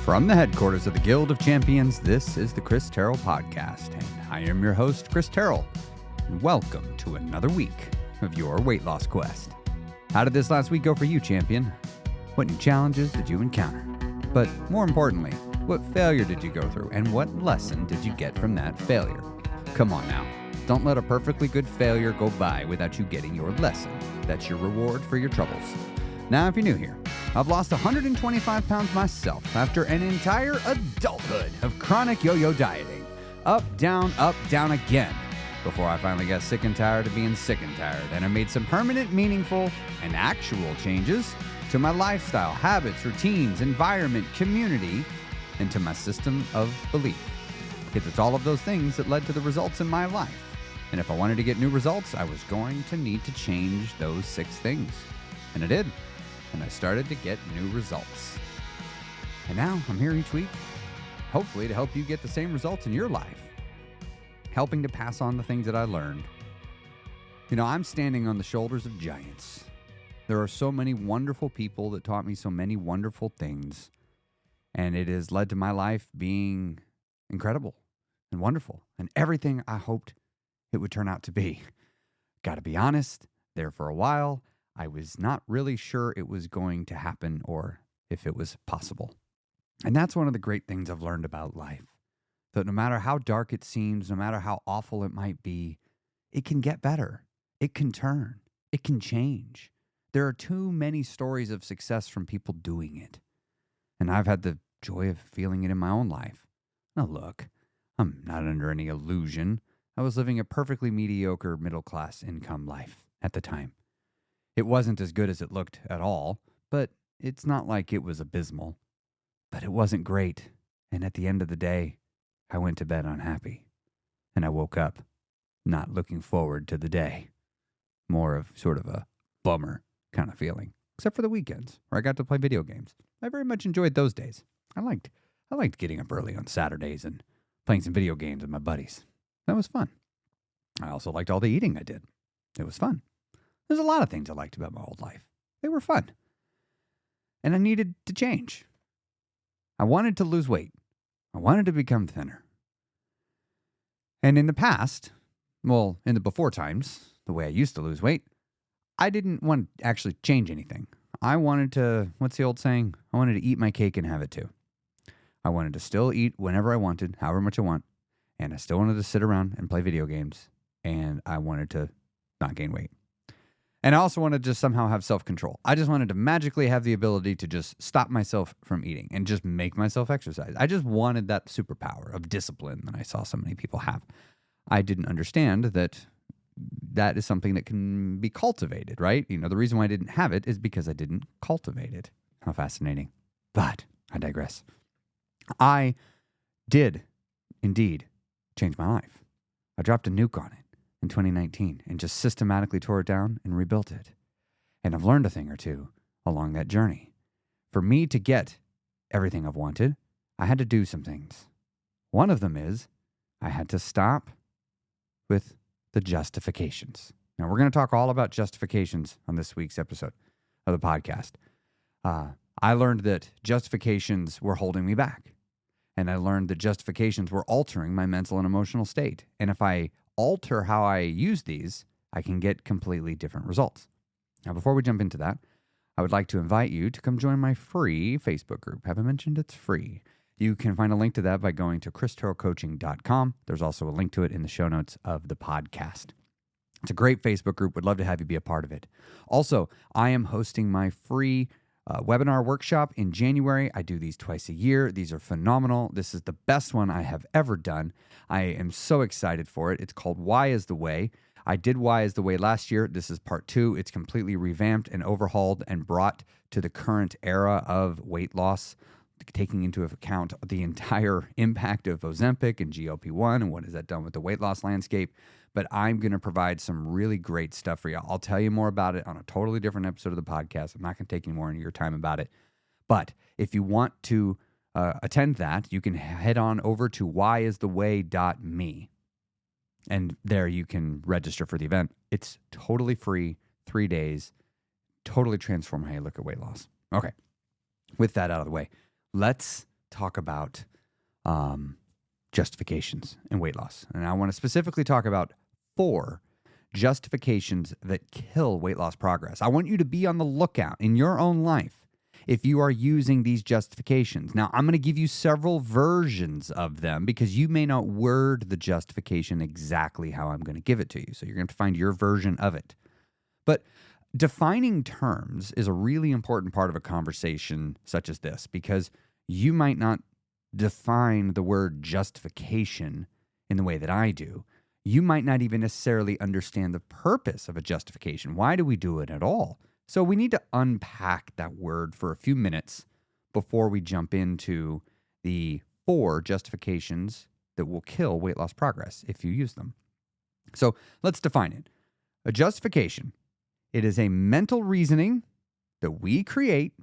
From the headquarters of the Guild of Champions, this is the Chris Terrell Podcast, and I am your host, Chris Terrell, and welcome to another week of your weight loss quest. How did this last week go for you, champion? What new challenges did you encounter? But more importantly, what failure did you go through, and what lesson did you get from that failure? Come on now, don't let a perfectly good failure go by without you getting your lesson. That's your reward for your troubles. Now, if you're new here, I've lost 125 pounds myself after an entire adulthood of chronic yo-yo dieting. Up, down again. Before I finally got sick and tired of being sick and tired, and I made some permanent, meaningful, and actual changes to my lifestyle, habits, routines, environment, community, and to my system of belief. Because it's all of those things that led to the results in my life. And if I wanted to get new results, I was going to need to change those 6 things. And I did. And I started to get new results. And now I'm here each week, hopefully to help you get the same results in your life, helping to pass on the things that I learned. You know, I'm standing on the shoulders of giants. There are so many wonderful people that taught me so many wonderful things, and it has led to my life being incredible and wonderful and everything I hoped it would turn out to be. Got to be honest, there for a while, I was not really sure it was going to happen or if it was possible. And that's one of the great things I've learned about life. That no matter how dark it seems, no matter how awful it might be, it can get better. It can turn. It can change. There are too many stories of success from people doing it. And I've had the joy of feeling it in my own life. Now look, I'm not under any illusion. I was living a perfectly mediocre middle-class income life at the time. It wasn't as good as it looked at all, but it's not like it was abysmal. But it wasn't great, and at the end of the day, I went to bed unhappy, and I woke up not looking forward to the day. More of sort of a bummer kind of feeling, except for the weekends where I got to play video games. I very much enjoyed those days. I liked getting up early on Saturdays and playing some video games with my buddies. That was fun. I also liked all the eating I did. It was fun. There's a lot of things I liked about my old life. They were fun. And I needed to change. I wanted to lose weight. I wanted to become thinner. And in the past, well, in the before times, the way I used to lose weight, I didn't want to actually change anything. I wanted to, what's the old saying? I wanted to eat my cake and have it too. I wanted to still eat whenever I wanted, however much I want. And I still wanted to sit around and play video games. And I wanted to not gain weight. And I also wanted to just somehow have self-control. I just wanted to magically have the ability to just stop myself from eating and just make myself exercise. I just wanted that superpower of discipline that I saw so many people have. I didn't understand that that is something that can be cultivated, right? You know, the reason why I didn't have it is because I didn't cultivate it. How fascinating. But I digress. I did indeed change my life. I dropped a nuke on it in 2019 and just systematically tore it down and rebuilt it. And I've learned a thing or two along that journey. For me to get everything I've wanted, I had to do some things. One of them is I had to stop with the justifications. Now, we're going to talk all about justifications on this week's episode of the podcast. I learned that justifications were holding me back. And I learned that justifications were altering my mental and emotional state. And if I alter how I use these, I can get completely different results. Now, before we jump into that, I would like to invite you to come join my free Facebook group. Have I mentioned it's free? You can find a link to that by going to christerrellcoaching.com. There's also a link to it in the show notes of the podcast. It's a great Facebook group. Would love to have you be a part of it. Also, I am hosting my free webinar workshop in January. I do these twice a year. These are phenomenal. This is the best one I have ever done. I am so excited for it. It's called Why is the Way. I did Why is the Way last year. This is part 2. It's completely revamped and overhauled and brought to the current era of weight loss, taking into account the entire impact of Ozempic and GLP-1 and what has that done with the weight loss landscape. But I'm going to provide some really great stuff for you. I'll tell you more about it on a totally different episode of the podcast. I'm not going to take any more of your time about it. But if you want to attend that, you can head on over to whyistheway.me. And there you can register for the event. It's totally free, 3 days, totally transform how you look at weight loss. Okay, with that out of the way, let's talk about justifications in weight loss. And I want to specifically talk about 4 justifications that kill weight loss progress. I want you to be on the lookout in your own life if you are using these justifications. Now, I'm going to give you several versions of them because you may not word the justification exactly how I'm going to give it to you. So you're going to have to find your version of it. But defining terms is a really important part of a conversation such as this because you might not define the word justification in the way that I do. You might not even necessarily understand the purpose of a justification. Why do we do it at all? So we need to unpack that word for a few minutes before we jump into the 4 justifications that will kill weight loss progress if you use them. So let's define it. A justification, it is a mental reasoning that we create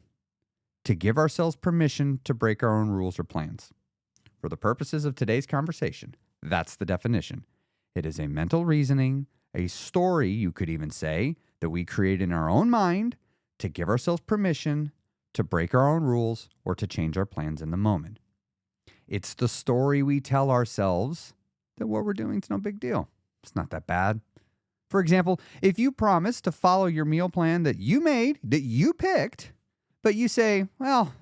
to give ourselves permission to break our own rules or plans. For the purposes of today's conversation, that's the definition. It is a mental reasoning, a story, you could even say, that we create in our own mind to give ourselves permission to break our own rules or to change our plans in the moment. It's the story we tell ourselves that what we're doing is no big deal. It's not that bad. For example, if you promise to follow your meal plan that you made, that you picked, but you say, well,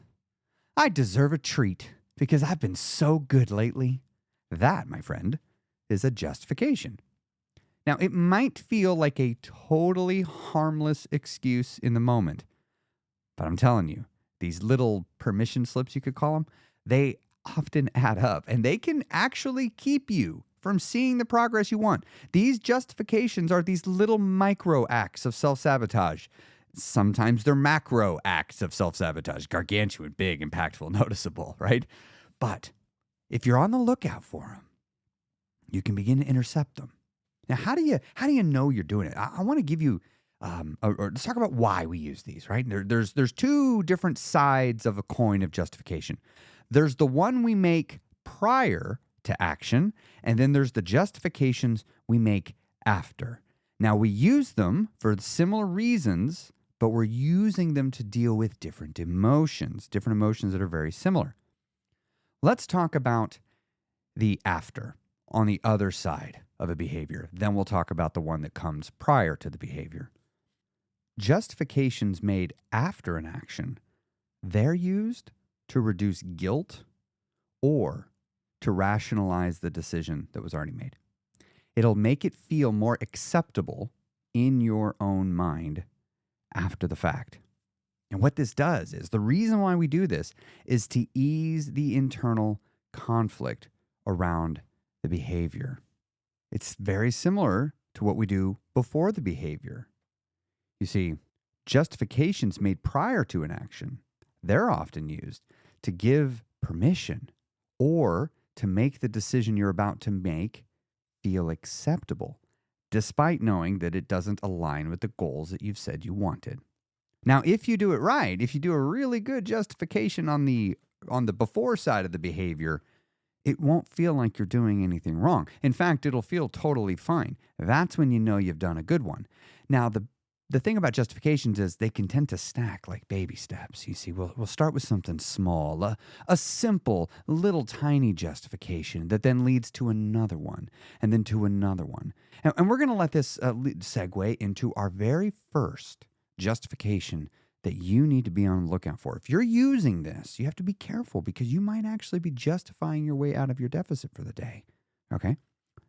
I deserve a treat because I've been so good lately. That, my friend, is a justification. Now, it might feel like a totally harmless excuse in the moment, but I'm telling you, these little permission slips, you could call them, they often add up, and they can actually keep you from seeing the progress you want. These justifications are these little micro acts of self-sabotage. Sometimes they're macro acts of self-sabotage, gargantuan, big, impactful, noticeable, right? But if you're on the lookout for them, you can begin to intercept them. Now, how do you know you're doing it? I want to give you, or let's talk about why we use these, right? There's 2 different sides of a coin of justification. There's the one we make prior to action, and then there's the justifications we make after. Now, we use them for similar reasons, but we're using them to deal with different emotions that are very similar. Let's talk about the after on the other side of a behavior. Then we'll talk about the one that comes prior to the behavior. Justifications made after an action, they're used to reduce guilt or to rationalize the decision that was already made. It'll make it feel more acceptable in your own mind after the fact. And what this does is, the reason why we do this is to ease the internal conflict around the behavior. It's very similar to what we do before the behavior. You see, justifications made prior to an action, they're often used to give permission or to make the decision you're about to make feel acceptable, despite knowing that it doesn't align with the goals that you've said you wanted. Now, if you do it right, if you do a really good justification on the before side of the behavior, it won't feel like you're doing anything wrong. In fact, it'll feel totally fine. That's when you know you've done a good one. Now, the thing about justifications is they can tend to stack like baby steps. You see, we'll start with something small, a simple, little tiny justification that then leads to another one and then to another one. And we're going to let this segue into our very first justification that you need to be on the lookout for. If you're using this, you have to be careful because you might actually be justifying your way out of your deficit for the day. Okay?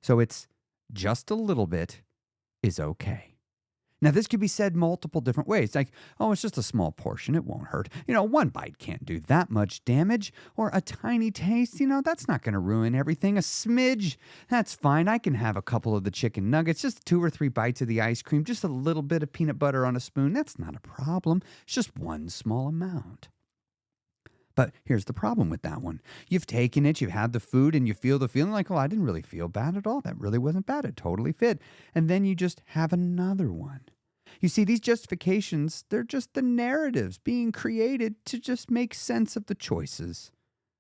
So it's just a little bit is okay. Now, this could be said multiple different ways. Like, oh, it's just a small portion. It won't hurt. One bite can't do that much damage. Or a tiny taste, that's not going to ruin everything. A smidge, that's fine. I can have a couple of the chicken nuggets, just 2 or 3 bites of the ice cream, just a little bit of peanut butter on a spoon. That's not a problem. It's just one small amount. But here's the problem with that one. You've taken it, you've had the food, and you feel the feeling like, oh, I didn't really feel bad at all. That really wasn't bad. It totally fit. And then you just have another one. You see, these justifications, they're just the narratives being created to just make sense of the choices.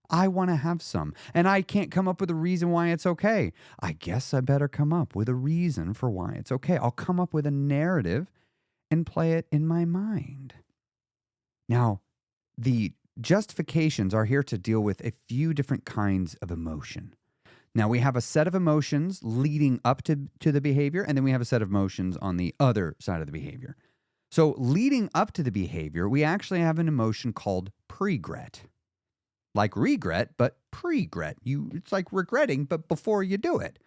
I want to have some, and I can't come up with a reason why it's okay. I guess I better come up with a reason for why it's okay. I'll come up with a narrative and play it in my mind. Now, the justifications are here to deal with a few different kinds of emotion. Now, we have a set of emotions leading up to the behavior, and then we have a set of emotions on the other side of the behavior. So leading up to the behavior, we actually have an emotion called pregret. Like regret, but pregret. It's like regretting, but before you do it.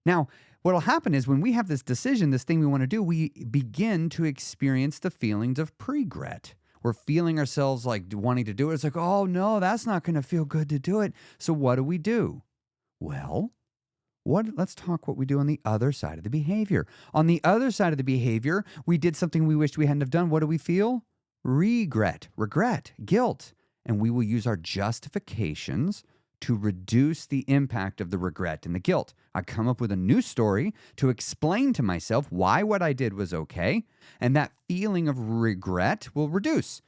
Now, what will happen is when we have this decision, this thing we want to do, we begin to experience the feelings of pregret. We're feeling ourselves like wanting to do it. It's like, oh no, that's not going to feel good to do it. So what do? Well, let's talk what we do on the other side of the behavior. On the other side of the behavior, we did something we wished we hadn't have done. What do we feel? Regret, guilt. And we will use our justifications to reduce the impact of the regret and the guilt. I come up with a new story to explain to myself why what I did was okay, and that feeling of regret will reduce.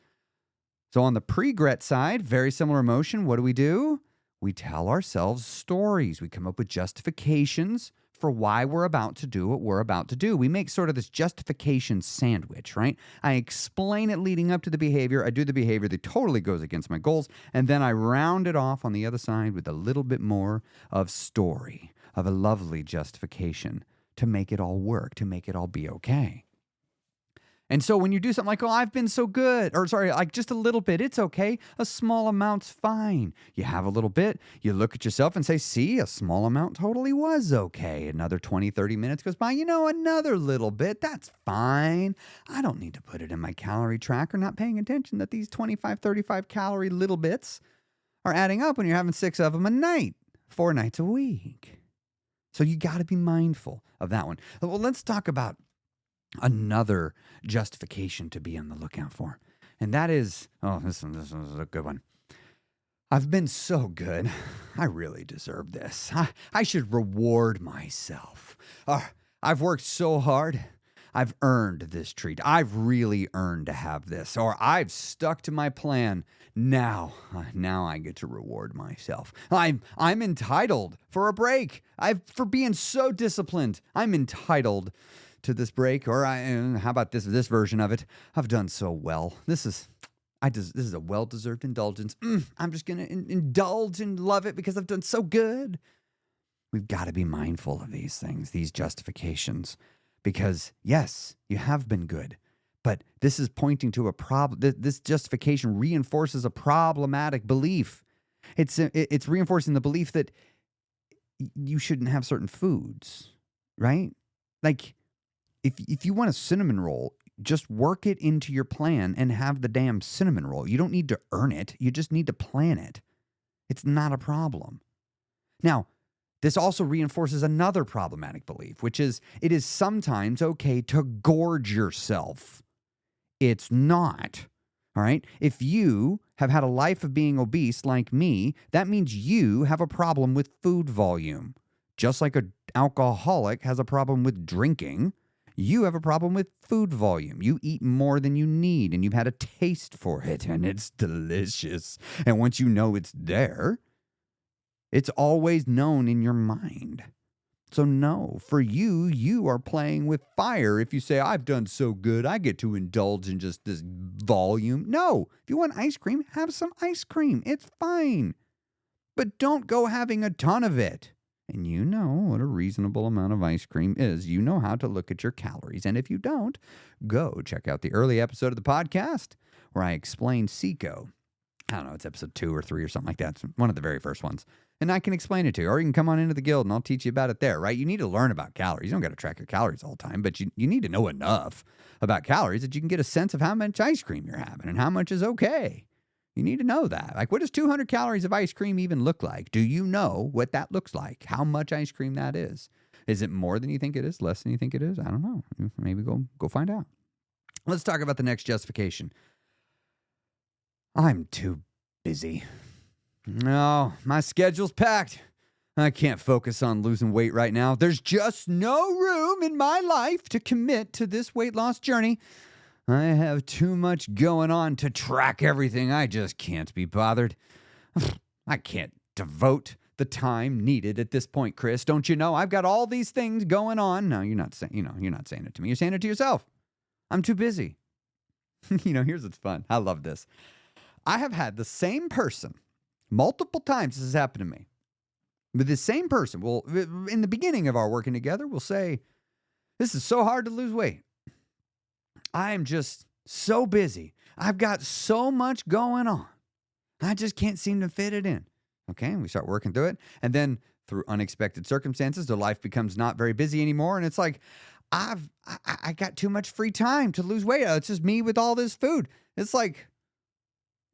So on the pregret side, very similar emotion, what do? We tell ourselves stories. We come up with justifications for why we're about to do what we're about to do. We make sort of this justification sandwich, right? I explain it leading up to the behavior. I do the behavior that totally goes against my goals. And then I round it off on the other side with a little bit more of story, of a lovely justification to make it all work, to make it all be okay. And so when you do something like, oh, I've been so good, or sorry, like just a little bit, it's okay. A small amount's fine. You have a little bit, you look at yourself and say, see, a small amount totally was okay. Another 20, 30 minutes goes by, another little bit, that's fine. I don't need to put it in my calorie tracker, not paying attention that these 25, 35 calorie little bits are adding up when you're having 6 of them a night, 4 nights a week. So you got to be mindful of that one. Well, let's talk about another justification to be on the lookout for. And that is, this is a good one. I've been so good. I really deserve this. I should reward myself. I've worked so hard. I've earned this treat. I've really earned to have this. Or I've stuck to my plan. Now I get to reward myself. I'm entitled for a break. For being so disciplined. I'm entitled to this break, or how about this version of it? I've done so well. This is a well-deserved indulgence. I'm just going to indulge and love it because I've done so good. We've got to be mindful of these things, these justifications, because yes, you have been good, but this is pointing to a problem. This justification reinforces a problematic belief. It's reinforcing the belief that you shouldn't have certain foods, right? Like, If you want a cinnamon roll, just work it into your plan and have the damn cinnamon roll. You don't need to earn it. You just need to plan it. It's not a problem. Now, this also reinforces another problematic belief, which is it is sometimes okay to gorge yourself. It's not. All right? If you have had a life of being obese like me, that means you have a problem with food volume. Just like an alcoholic has a problem with drinking, you have a problem with food volume. You eat more than you need, and you've had a taste for it, and it's delicious. And once you know it's there, it's always known in your mind. So no, for you are playing with fire if you say, I've done so good, I get to indulge in just this volume. No, if you want ice cream, have some ice cream. It's fine. But don't go having a ton of it. And you know what a reasonable amount of ice cream is. You know how to look at your calories. And if you don't, go check out the early episode of the podcast where I explain SECO. I don't know, it's episode 2 or 3 or something like that. It's one of the very first ones. And I can explain it to you. Or you can come on into the guild and I'll teach you about it there, right? You need to learn about calories. You don't got to track your calories all the time, but you need to know enough about calories that you can get a sense of how much ice cream you're having and how much is okay. You need to know that. Like, what does 200 calories of ice cream even look like? Do you know what that looks like? How much ice cream that is? Is it more than you think it is? Less than you think it is? I don't know. Maybe go find out. Let's talk about the next justification. I'm too busy. No, my schedule's packed. I can't focus on losing weight right now. There's just no room in my life to commit to this weight loss journey. I have too much going on to track everything. I just can't be bothered. I can't devote the time needed at this point, Chris. Don't you know? I've got all these things going on. No, you're not saying it to me. You're saying it to yourself. I'm too busy. Here's what's fun. I love this. I have had the same person multiple times. This has happened to me. But the same person will, in the beginning of our working together, will say, this is so hard to lose weight. I am just so busy. I've got so much going on. I just can't seem to fit it in. Okay, and we start working through it. And then through unexpected circumstances, their life becomes not very busy anymore. And it's like, I got too much free time to lose weight. It's just me with all this food. It's like,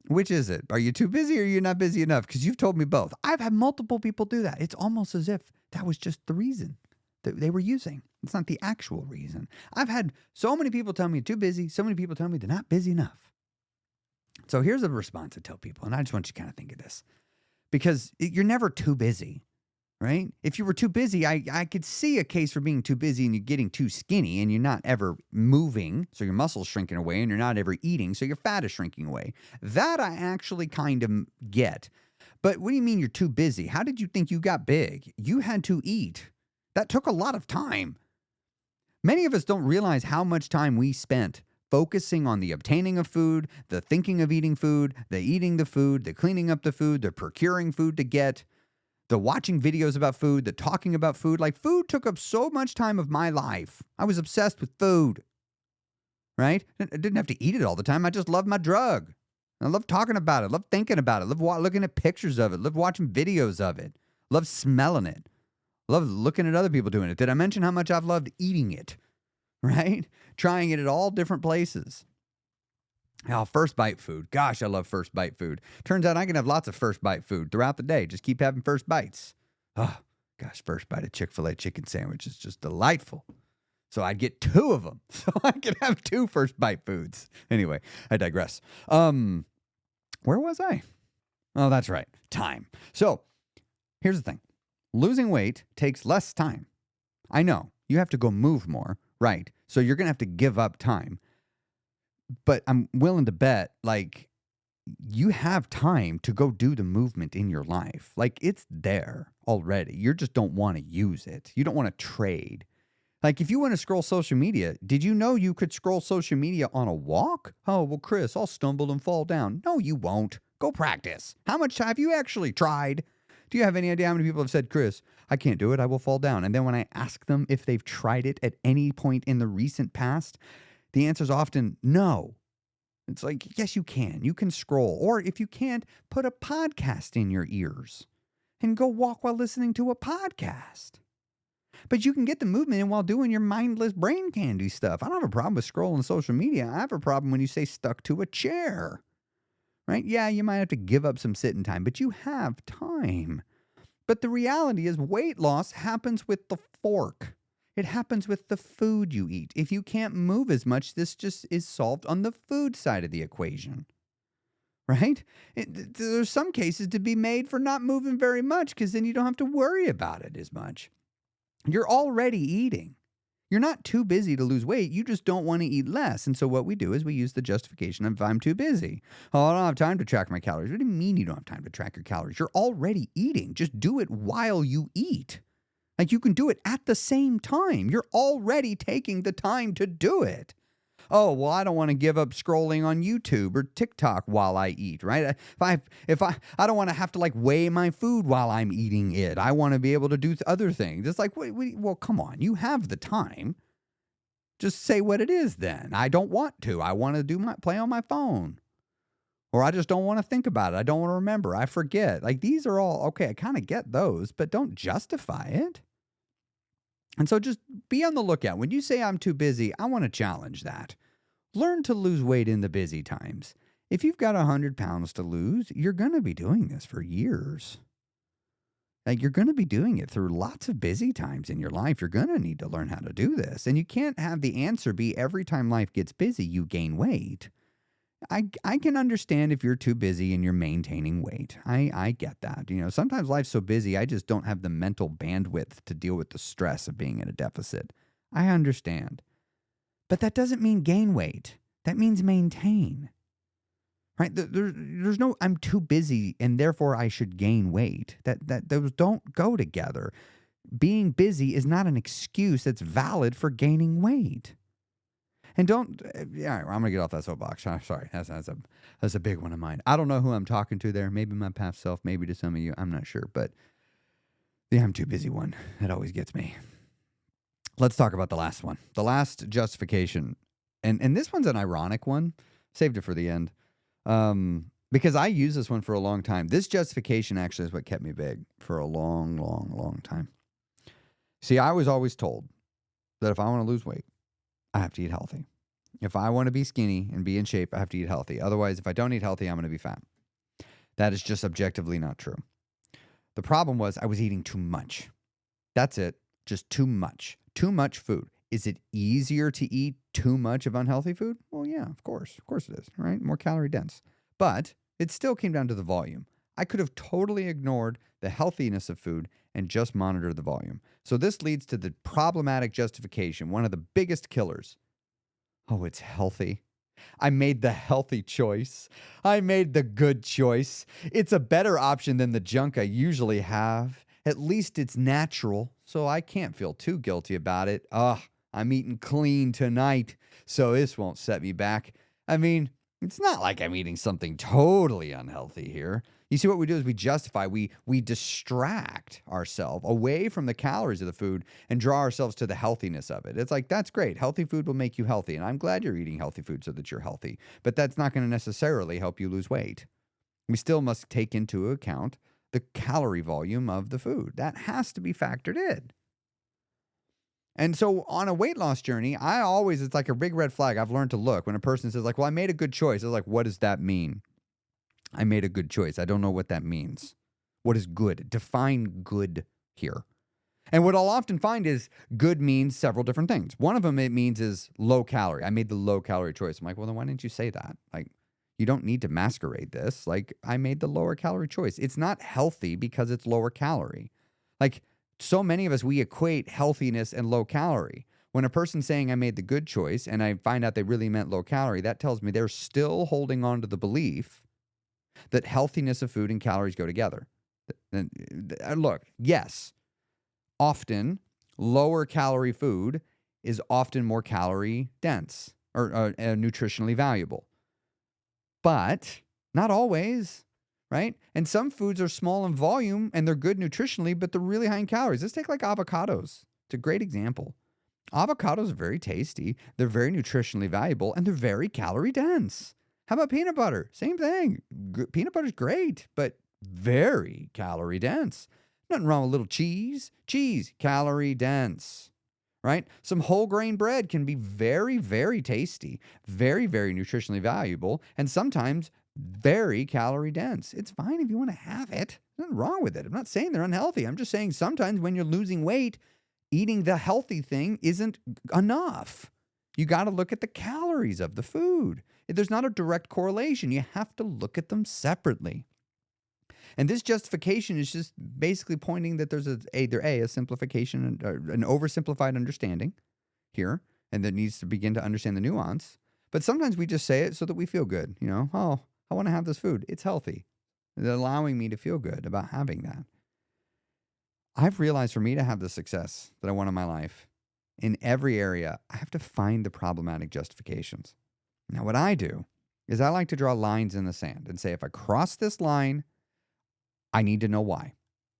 which is it? Are you too busy or are you not busy enough? Because you've told me both. I've had multiple people do that. It's almost as if that was just the reason that they were using. It's not the actual reason. I've had so many people tell me too busy. So many people tell me they're not busy enough. So here's a response I tell people, and I just want you to kind of think of this. Because you're never too busy, right? If you were too busy, I could see a case for being too busy and you're getting too skinny and you're not ever moving, so your muscle's shrinking away, and you're not ever eating, so your fat is shrinking away. That I actually kind of get. But what do you mean you're too busy? How did you think you got big? You had to eat. That took a lot of time. Many of us don't realize how much time we spent focusing on the obtaining of food, the thinking of eating food, the eating the food, the cleaning up the food, the procuring food to get, the watching videos about food, the talking about food. Like, food took up so much time of my life. I was obsessed with food, right? I didn't have to eat it all the time. I just loved my drug. I love talking about it. I love thinking about it. I love looking at pictures of it. I love watching videos of it. I love smelling it. I love looking at other people doing it. Did I mention how much I've loved eating it? Right? Trying it at all different places. Oh, first bite food. Gosh, I love first bite food. Turns out I can have lots of first bite food throughout the day. Just keep having first bites. Oh, gosh, first bite of Chick-fil-A chicken sandwich is just delightful. So I'd get 2 of them. So I could have 2 first bite foods. Anyway, I digress. Where was I? Oh, that's right. Time. So here's the thing. Losing weight takes less time. I know. You have to go move more. Right. So you're going to have to give up time. But I'm willing to bet, like, you have time to go do the movement in your life. Like, it's there already. You just don't want to use it. You don't want to trade. Like, if you want to scroll social media, did you know you could scroll social media on a walk? Oh, well, Chris, I'll stumble and fall down. No, you won't. Go practice. How much have you actually tried? Do you have any idea how many people have said, Chris, I can't do it, I will fall down? And then when I ask them if they've tried it at any point in the recent past, the answer is often no. It's like, yes, you can. You can scroll. Or if you can't, put a podcast in your ears and go walk while listening to a podcast. But you can get the movement in while doing your mindless brain candy stuff. I don't have a problem with scrolling social media. I have a problem when you say stuck to a chair. Right? Yeah, you might have to give up some sitting time, but you have time. But the reality is weight loss happens with the fork. It happens with the food you eat. If you can't move as much, this just is solved on the food side of the equation. Right? There's some cases to be made for not moving very much because then you don't have to worry about it as much. You're already eating. You're not too busy to lose weight. You just don't want to eat less. And so what we do is we use the justification of, if I'm too busy. Oh, I don't have time to track my calories. What do you mean you don't have time to track your calories? You're already eating. Just do it while you eat. Like, you can do it at the same time. You're already taking the time to do it. Oh, well, I don't want to give up scrolling on YouTube or TikTok while I eat, right? If I don't want to have to, like, weigh my food while I'm eating it. I want to be able to do other things. It's like, well, come on. You have the time. Just say what it is then. I don't want to. I want to play on my phone. Or I just don't want to think about it. I don't want to remember. I forget. Like, these are all, okay, I kind of get those, but don't justify it. And so just be on the lookout. When you say I'm too busy, I want to challenge that. Learn to lose weight in the busy times. If you've got 100 pounds to lose, you're going to be doing this for years. Like, you're going to be doing it through lots of busy times in your life. You're going to need to learn how to do this. And you can't have the answer be every time life gets busy, you gain weight. I can understand if you're too busy and you're maintaining weight. I get that. You know, sometimes life's so busy, I just don't have the mental bandwidth to deal with the stress of being in a deficit. I understand. But that doesn't mean gain weight. That means maintain. Right? There's no, I'm too busy and therefore I should gain weight. That those don't go together. Being busy is not an excuse that's valid for gaining weight. And don't, yeah, I'm going to get off that soapbox. I'm sorry. That's a big one of mine. I don't know who I'm talking to there. Maybe my past self, maybe to some of you. I'm not sure. But the I'm too busy one, that always gets me. Let's talk about the last one. The last justification. And this one's an ironic one. Saved it for the end. Because I use this one for a long time. This justification actually is what kept me big for a long, long, long time. See, I was always told that if I want to lose weight, I have to eat healthy. If I want to be skinny and be in shape, I have to eat healthy. Otherwise, if I don't eat healthy, I'm going to be fat. That is just objectively not true. The problem was I was eating too much. That's it. Just too much. Too much food. Is it easier to eat too much of unhealthy food? Well, yeah, of course. Of course it is, right? More calorie dense. But it still came down to the volume. I could have totally ignored the healthiness of food and just monitored the volume. So this leads to the problematic justification, one of the biggest killers. Oh, it's healthy. I made the healthy choice. I made the good choice. It's a better option than the junk I usually have. At least it's natural, so I can't feel too guilty about it. I'm eating clean tonight, so this won't set me back. I mean, it's not like I'm eating something totally unhealthy here. You see, what we do is we justify, we distract ourselves away from the calories of the food and draw ourselves to the healthiness of it. It's like, that's great. Healthy food will make you healthy, and I'm glad you're eating healthy food so that you're healthy. But that's not going to necessarily help you lose weight. We still must take into account the calorie volume of the food. That has to be factored in. And so on a weight loss journey, it's like a big red flag. I've learned to look when a person says like, well, I made a good choice. I was like, what does that mean? I made a good choice. I don't know what that means. What is good? Define good here. And what I'll often find is good means several different things. One of them it means is low calorie. I made the low calorie choice. I'm like, well, then why didn't you say that? Like, you don't need to masquerade this. Like, I made the lower calorie choice. It's not healthy because it's lower calorie. Like, so many of us, we equate healthiness and low calorie. When a person's saying I made the good choice and I find out they really meant low calorie, that tells me they're still holding on to the belief that healthiness of food and calories go together. And look, yes, often lower calorie food is often more calorie dense or nutritionally valuable. But not always, right? And some foods are small in volume and they're good nutritionally, but they're really high in calories. Let's take like avocados. It's a great example. Avocados are very tasty. They're very nutritionally valuable and they're very calorie dense. How about peanut butter? Same thing. Peanut butter's great, but very calorie dense. Nothing wrong with a little cheese. Cheese, calorie dense, right? Some whole grain bread can be very, very tasty, very, very nutritionally valuable, and sometimes very calorie dense. It's fine if you want to have it. There's nothing wrong with it. I'm not saying they're unhealthy. I'm just saying sometimes when you're losing weight, eating the healthy thing isn't enough. You got to look at the calories of the food. There's not a direct correlation. You have to look at them separately. And this justification is just basically pointing that there's either a simplification, an oversimplified understanding here, and that needs to begin to understand the nuance. But sometimes we just say it so that we feel good. You know, oh, I want to have this food. It's healthy. It's allowing me to feel good about having that. I've realized for me to have the success that I want in my life, in every area, I have to find the problematic justifications. Now, what I do is I like to draw lines in the sand and say, if I cross this line, I need to know why.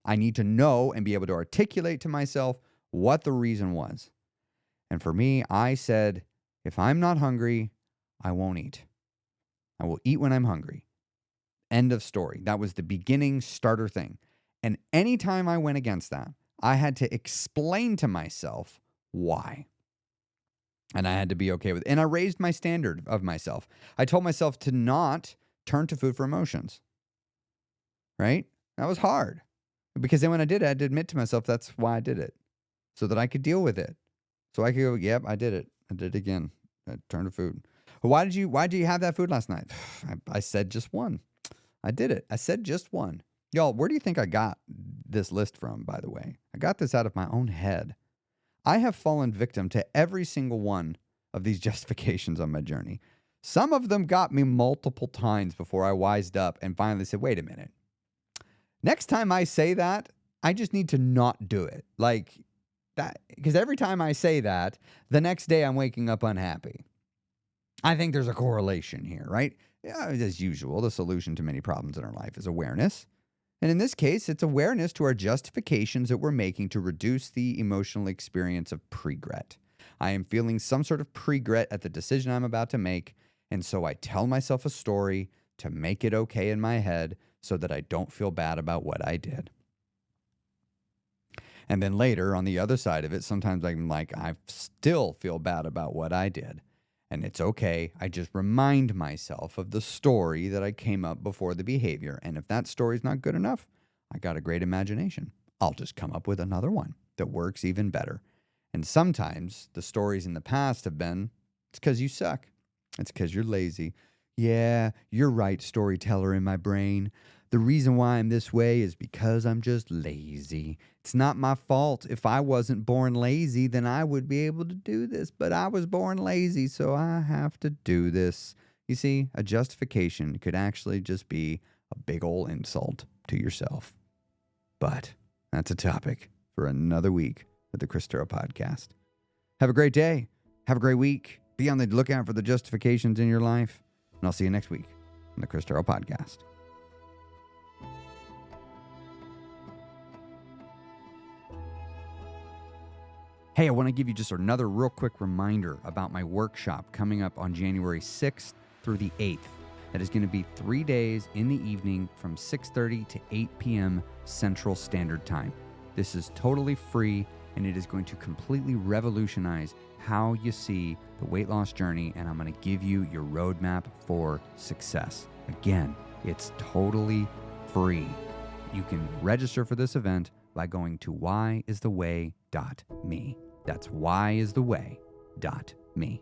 I need to know and be able to articulate to myself what the reason was. And for me, I said, if I'm not hungry, I won't eat. I will eat when I'm hungry. End of story. That was the beginning starter thing. And anytime I went against that, I had to explain to myself why. And I had to be okay with it. And I raised my standard of myself. I told myself to not turn to food for emotions. Right? That was hard. Because then when I did it, I had to admit to myself that's why I did it. So that I could deal with it. So I could go, yep, I did it. I did it again. I turned to food. Why did you have that food last night? I said just one. I did it. I said just one. Y'all, where do you think I got this list from, by the way? I got this out of my own head. I have fallen victim to every single one of these justifications on my journey. Some of them got me multiple times before I wised up and finally said, wait a minute. Next time I say that, I just need to not do it. Like that, because every time I say that, the next day I'm waking up unhappy. I think there's a correlation here, right? Yeah, as usual, the solution to many problems in our life is awareness. And in this case, it's awareness to our justifications that we're making to reduce the emotional experience of regret. I am feeling some sort of regret at the decision I'm about to make, and so I tell myself a story to make it okay in my head so that I don't feel bad about what I did. And then later, on the other side of it, sometimes I'm like, I still feel bad about what I did. And it's okay. I just remind myself of the story that I came up before the behavior. And if that story's not good enough, I got a great imagination. I'll just come up with another one that works even better. And sometimes the stories in the past have been, it's because you suck. It's because you're lazy. Yeah, you're right, storyteller in my brain. The reason why I'm this way is because I'm just lazy. It's not my fault. If I wasn't born lazy, then I would be able to do this. But I was born lazy, so I have to do this. You see, a justification could actually just be a big ol' insult to yourself. But that's a topic for another week of the Chris Terrell Podcast. Have a great day. Have a great week. Be on the lookout for the justifications in your life. And I'll see you next week on the Chris Terrell Podcast. Hey, I want to give you just another real quick reminder about my workshop coming up on January 6th through the 8th. That is going to be 3 days in the evening from 6:30 to 8 p.m. Central Standard Time. This is totally free, and it is going to completely revolutionize how you see the weight loss journey, and I'm going to give you your roadmap for success. Again, it's totally free. You can register for this event by going to whyistheway.me. That's whyistheway.me.